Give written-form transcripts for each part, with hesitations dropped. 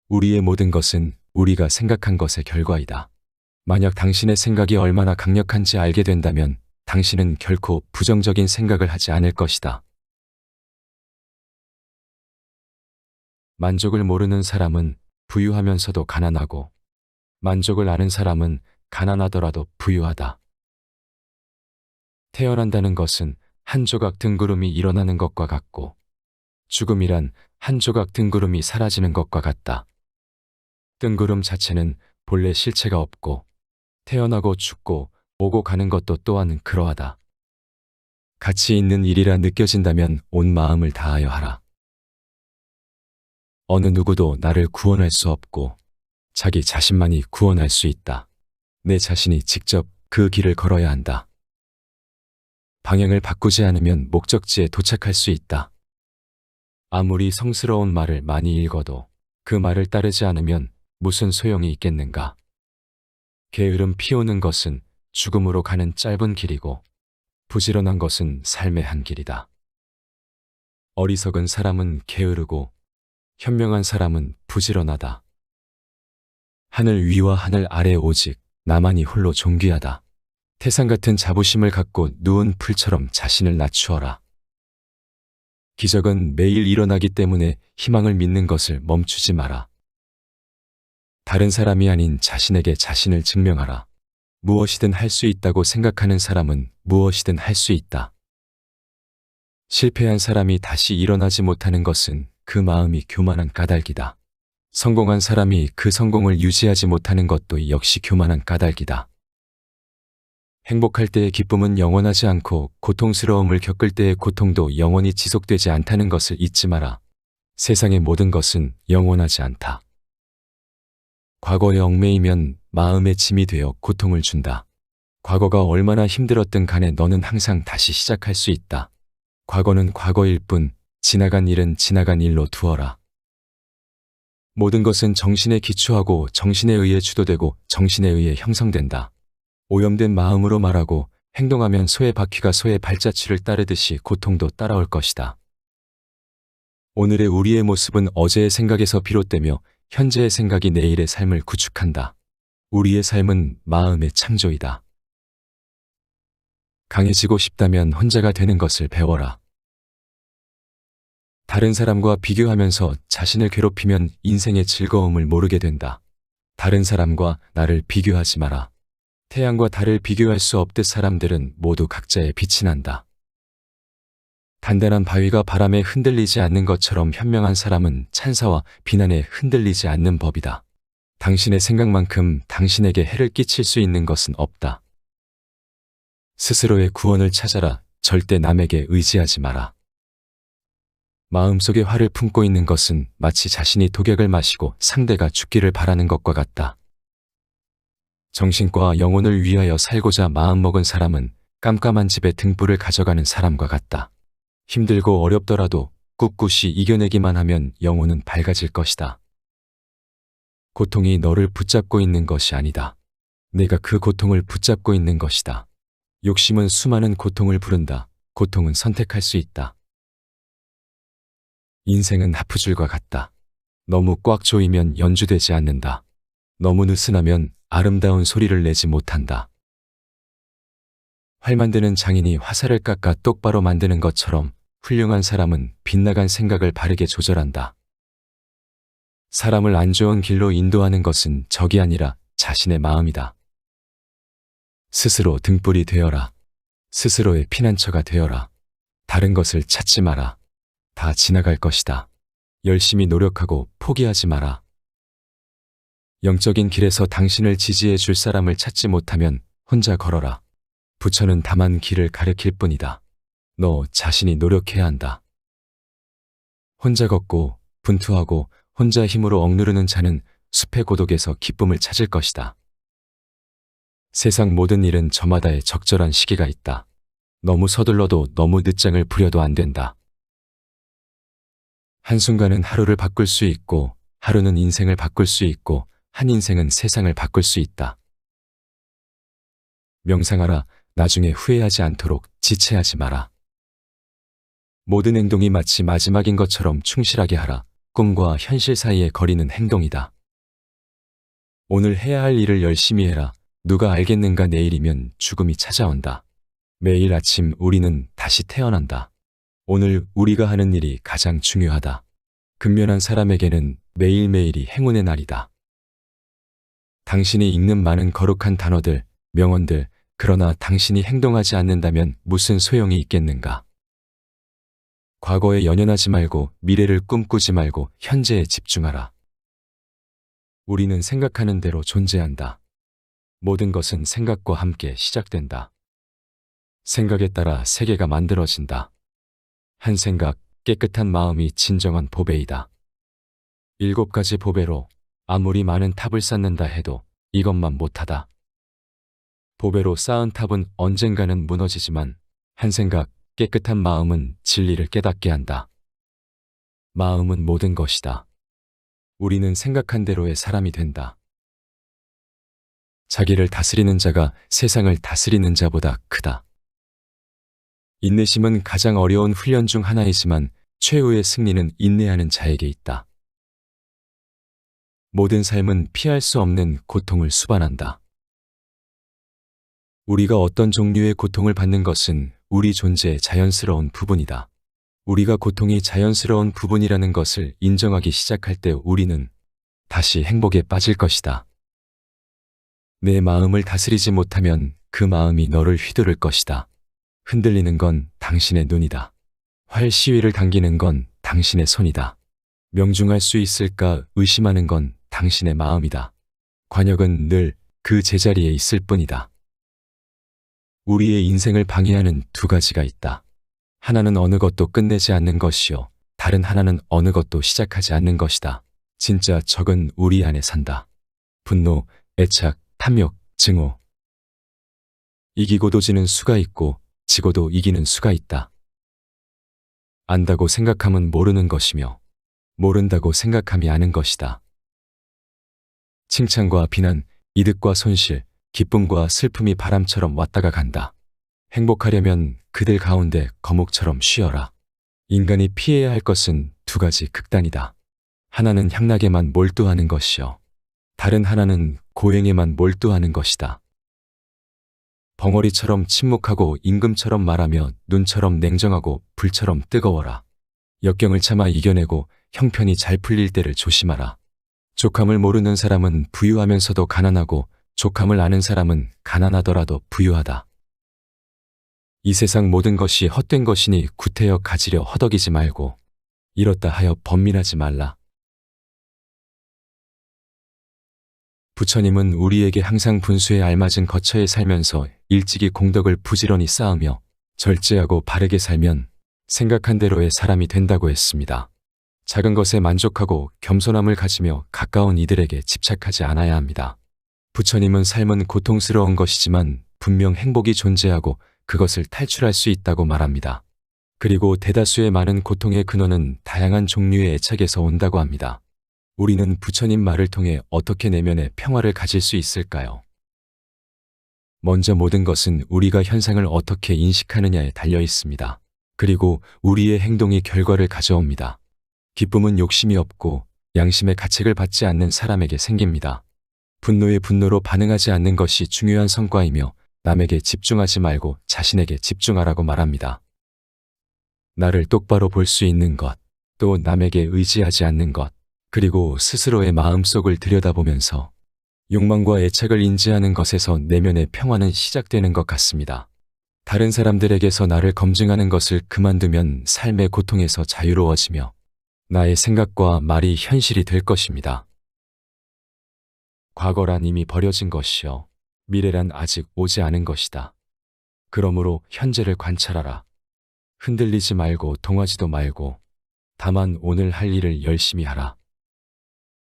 우리의 모든 것은 우리가 생각한 것의 결과이다. 만약 당신의 생각이 얼마나 강력한지 알게 된다면 당신은 결코 부정적인 생각을 하지 않을 것이다. 만족을 모르는 사람은 부유하면서도 가난하고, 만족을 아는 사람은 가난하더라도 부유하다. 태어난다는 것은 한 조각 등구름이 일어나는 것과 같고, 죽음이란 한 조각 등구름이 사라지는 것과 같다. 등구름 자체는 본래 실체가 없고, 태어나고 죽고 오고 가는 것도 또한 그러하다. 가치 있는 일이라 느껴진다면 온 마음을 다하여 하라. 어느 누구도 나를 구원할 수 없고 자기 자신만이 구원할 수 있다. 내 자신이 직접 그 길을 걸어야 한다. 방향을 바꾸지 않으면 목적지에 도착할 수 있다. 아무리 성스러운 말을 많이 읽어도 그 말을 따르지 않으면 무슨 소용이 있겠는가? 게으름 피우는 것은 죽음으로 가는 짧은 길이고 부지런한 것은 삶의 한 길이다. 어리석은 사람은 게으르고 현명한 사람은 부지런하다. 하늘 위와 하늘 아래 오직 나만이 홀로 존귀하다. 태산 같은 자부심을 갖고 누운 풀처럼 자신을 낮추어라. 기적은 매일 일어나기 때문에 희망을 믿는 것을 멈추지 마라. 다른 사람이 아닌 자신에게 자신을 증명하라. 무엇이든 할 수 있다고 생각하는 사람은 무엇이든 할 수 있다. 실패한 사람이 다시 일어나지 못하는 것은 그 마음이 교만한 까닭이다. 성공한 사람이 그 성공을 유지하지 못하는 것도 역시 교만한 까닭이다. 행복할 때의 기쁨은 영원하지 않고 고통스러움을 겪을 때의 고통도 영원히 지속되지 않다는 것을 잊지 마라. 세상의 모든 것은 영원하지 않다. 과거에 얽매이면 마음의 짐이 되어 고통을 준다. 과거가 얼마나 힘들었든 간에 너는 항상 다시 시작할 수 있다. 과거는 과거일 뿐 지나간 일은 지나간 일로 두어라. 모든 것은 정신에 기초하고 정신에 의해 주도되고 정신에 의해 형성된다. 오염된 마음으로 말하고 행동하면 소의 바퀴가 소의 발자취를 따르듯이 고통도 따라올 것이다. 오늘의 우리의 모습은 어제의 생각에서 비롯되며 현재의 생각이 내일의 삶을 구축한다. 우리의 삶은 마음의 창조이다. 강해지고 싶다면 혼자가 되는 것을 배워라. 다른 사람과 비교하면서 자신을 괴롭히면 인생의 즐거움을 모르게 된다. 다른 사람과 나를 비교하지 마라. 태양과 달을 비교할 수 없듯 사람들은 모두 각자의 빛이 난다. 단단한 바위가 바람에 흔들리지 않는 것처럼 현명한 사람은 찬사와 비난에 흔들리지 않는 법이다. 당신의 생각만큼 당신에게 해를 끼칠 수 있는 것은 없다. 스스로의 구원을 찾아라. 절대 남에게 의지하지 마라. 마음속에 화를 품고 있는 것은 마치 자신이 독약을 마시고 상대가 죽기를 바라는 것과 같다. 정신과 영혼을 위하여 살고자 마음먹은 사람은 깜깜한 집에 등불을 가져가는 사람과 같다. 힘들고 어렵더라도 꿋꿋이 이겨내기만 하면 영혼은 밝아질 것이다. 고통이 너를 붙잡고 있는 것이 아니다. 내가 그 고통을 붙잡고 있는 것이다. 욕심은 수많은 고통을 부른다. 고통은 선택할 수 있다. 인생은 하프줄과 같다. 너무 꽉 조이면 연주되지 않는다. 너무 느슨하면 아름다운 소리를 내지 못한다. 활 만드는 장인이 화살을 깎아 똑바로 만드는 것처럼 훌륭한 사람은 빗나간 생각을 바르게 조절한다. 사람을 안 좋은 길로 인도하는 것은 적이 아니라 자신의 마음이다. 스스로 등불이 되어라. 스스로의 피난처가 되어라. 다른 것을 찾지 마라. 다 지나갈 것이다. 열심히 노력하고 포기하지 마라. 영적인 길에서 당신을 지지해 줄 사람을 찾지 못하면 혼자 걸어라. 부처는 다만 길을 가리킬 뿐이다. 너 자신이 노력해야 한다. 혼자 걷고 분투하고 혼자 힘으로 억누르는 자는 숲의 고독에서 기쁨을 찾을 것이다. 세상 모든 일은 저마다의 적절한 시기가 있다. 너무 서둘러도 너무 늦장을 부려도 안 된다. 한순간은 하루를 바꿀 수 있고 하루는 인생을 바꿀 수 있고 한 인생은 세상을 바꿀 수 있다. 명상하라. 나중에 후회하지 않도록 지체하지 마라. 모든 행동이 마치 마지막인 것처럼 충실하게 하라. 꿈과 현실 사이의 거리는 행동이다. 오늘 해야 할 일을 열심히 해라. 누가 알겠는가? 내일이면 죽음이 찾아온다. 매일 아침 우리는 다시 태어난다. 오늘 우리가 하는 일이 가장 중요하다. 근면한 사람에게는 매일매일이 행운의 날이다. 당신이 읽는 많은 거룩한 단어들, 명언들, 그러나 당신이 행동하지 않는다면 무슨 소용이 있겠는가? 과거에 연연하지 말고 미래를 꿈꾸지 말고 현재에 집중하라. 우리는 생각하는 대로 존재한다. 모든 것은 생각과 함께 시작된다. 생각에 따라 세계가 만들어진다. 한 생각, 깨끗한 마음이 진정한 보배이다. 7가지 보배로 아무리 많은 탑을 쌓는다 해도 이것만 못하다. 보배로 쌓은 탑은 언젠가는 무너지지만 한 생각, 깨끗한 마음은 진리를 깨닫게 한다. 마음은 모든 것이다. 우리는 생각한 대로의 사람이 된다. 자기를 다스리는 자가 세상을 다스리는 자보다 크다. 인내심은 가장 어려운 훈련 중 하나이지만 최후의 승리는 인내하는 자에게 있다. 모든 삶은 피할 수 없는 고통을 수반한다. 우리가 어떤 종류의 고통을 받는 것은 우리 존재의 자연스러운 부분이다. 우리가 고통이 자연스러운 부분이라는 것을 인정하기 시작할 때 우리는 다시 행복에 빠질 것이다. 내 마음을 다스리지 못하면 그 마음이 너를 휘두를 것이다. 흔들리는 건 당신의 눈이다. 활 시위를 당기는 건 당신의 손이다. 명중할 수 있을까 의심하는 건 당신의 마음이다. 관역은 늘 그 제자리에 있을 뿐이다. 우리의 인생을 방해하는 2가지가 있다. 하나는 어느 것도 끝내지 않는 것이요. 다른 하나는 어느 것도 시작하지 않는 것이다. 진짜 적은 우리 안에 산다. 분노, 애착, 탐욕, 증오. 이기고도 지는 수가 있고 지고도 이기는 수가 있다. 안다고 생각함은 모르는 것이며 모른다고 생각함이 아는 것이다. 칭찬과 비난, 이득과 손실, 기쁨과 슬픔이 바람처럼 왔다가 간다. 행복하려면 그들 가운데 거목처럼 쉬어라. 인간이 피해야 할 것은 2가지 극단이다. 하나는 향락에만 몰두하는 것이요. 다른 하나는 고행에만 몰두하는 것이다. 벙어리처럼 침묵하고 임금처럼 말하며 눈처럼 냉정하고 불처럼 뜨거워라. 역경을 참아 이겨내고 형편이 잘 풀릴 때를 조심하라. 족함을 모르는 사람은 부유하면서도 가난하고 족함을 아는 사람은 가난하더라도 부유하다. 이 세상 모든 것이 헛된 것이니 구태여 가지려 허덕이지 말고 이렇다 하여 번민하지 말라. 부처님은 우리에게 항상 분수에 알맞은 거처에 살면서 일찍이 공덕을 부지런히 쌓으며 절제하고 바르게 살면 생각한 대로의 사람이 된다고 했습니다. 작은 것에 만족하고 겸손함을 가지며 가까운 이들에게 집착하지 않아야 합니다. 부처님은 삶은 고통스러운 것이지만 분명 행복이 존재하고 그것을 탈출할 수 있다고 말합니다. 그리고 대다수의 많은 고통의 근원은 다양한 종류의 애착에서 온다고 합니다. 우리는 부처님 말을 통해 어떻게 내면의 평화를 가질 수 있을까요? 먼저 모든 것은 우리가 현상을 어떻게 인식하느냐에 달려 있습니다. 그리고 우리의 행동이 결과를 가져옵니다. 기쁨은 욕심이 없고 양심의 가책을 받지 않는 사람에게 생깁니다. 분노에 분노로 반응하지 않는 것이 중요한 성과이며 남에게 집중하지 말고 자신에게 집중하라고 말합니다. 나를 똑바로 볼 수 있는 것, 또 남에게 의지하지 않는 것, 그리고 스스로의 마음속을 들여다보면서 욕망과 애착을 인지하는 것에서 내면의 평화는 시작되는 것 같습니다. 다른 사람들에게서 나를 검증하는 것을 그만두면 삶의 고통에서 자유로워지며 나의 생각과 말이 현실이 될 것입니다. 과거란 이미 버려진 것이요. 미래란 아직 오지 않은 것이다. 그러므로 현재를 관찰하라. 흔들리지 말고 동하지도 말고 다만 오늘 할 일을 열심히 하라.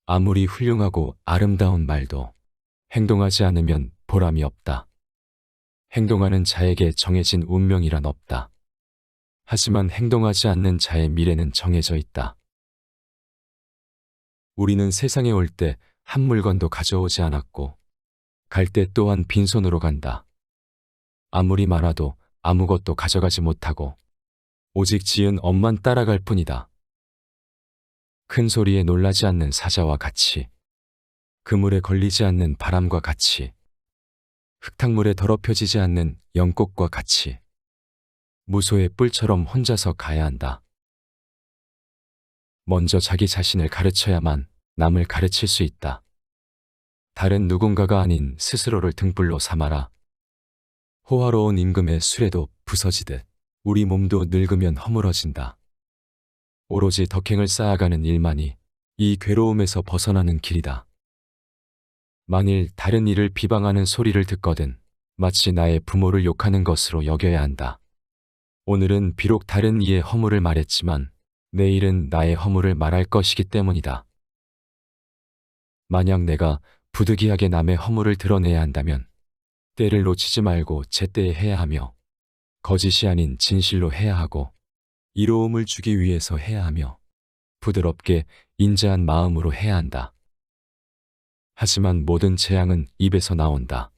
아무리 훌륭하고 아름다운 말도 행동하지 않으면 보람이 없다. 행동하는 자에게 정해진 운명이란 없다. 하지만 행동하지 않는 자의 미래는 정해져 있다. 우리는 세상에 올 때 한 물건도 가져오지 않았고 갈 때 또한 빈손으로 간다. 아무리 많아도 아무것도 가져가지 못하고 오직 지은 업만 따라갈 뿐이다. 큰 소리에 놀라지 않는 사자와 같이, 그물에 걸리지 않는 바람과 같이, 흙탕물에 더럽혀지지 않는 영꽃과 같이, 무소의 뿔처럼 혼자서 가야 한다. 먼저 자기 자신을 가르쳐야만 남을 가르칠 수 있다. 다른 누군가가 아닌 스스로를 등불로 삼아라. 호화로운 임금의 수레도 부서지듯 우리 몸도 늙으면 허물어진다. 오로지 덕행을 쌓아가는 일만이 이 괴로움에서 벗어나는 길이다. 만일 다른 이를 비방하는 소리를 듣거든 마치 나의 부모를 욕하는 것으로 여겨야 한다. 오늘은 비록 다른 이의 허물을 말했지만 내일은 나의 허물을 말할 것이기 때문이다. 만약 내가 부득이하게 남의 허물을 드러내야 한다면 때를 놓치지 말고 제때에 해야 하며 거짓이 아닌 진실로 해야 하고 이로움을 주기 위해서 해야 하며 부드럽게 인자한 마음으로 해야 한다. 하지만 모든 재앙은 입에서 나온다.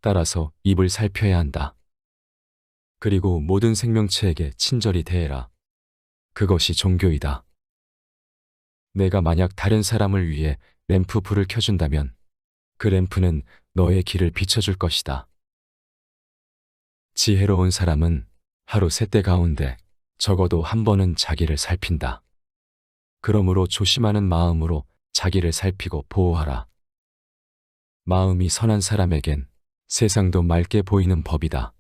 따라서 입을 살펴야 한다. 그리고 모든 생명체에게 친절히 대해라. 그것이 종교이다. 내가 만약 다른 사람을 위해 램프 불을 켜준다면 그 램프는 너의 길을 비춰줄 것이다. 지혜로운 사람은 하루 세 때 가운데 적어도 한 번은 자기를 살핀다. 그러므로 조심하는 마음으로 자기를 살피고 보호하라. 마음이 선한 사람에겐 세상도 맑게 보이는 법이다.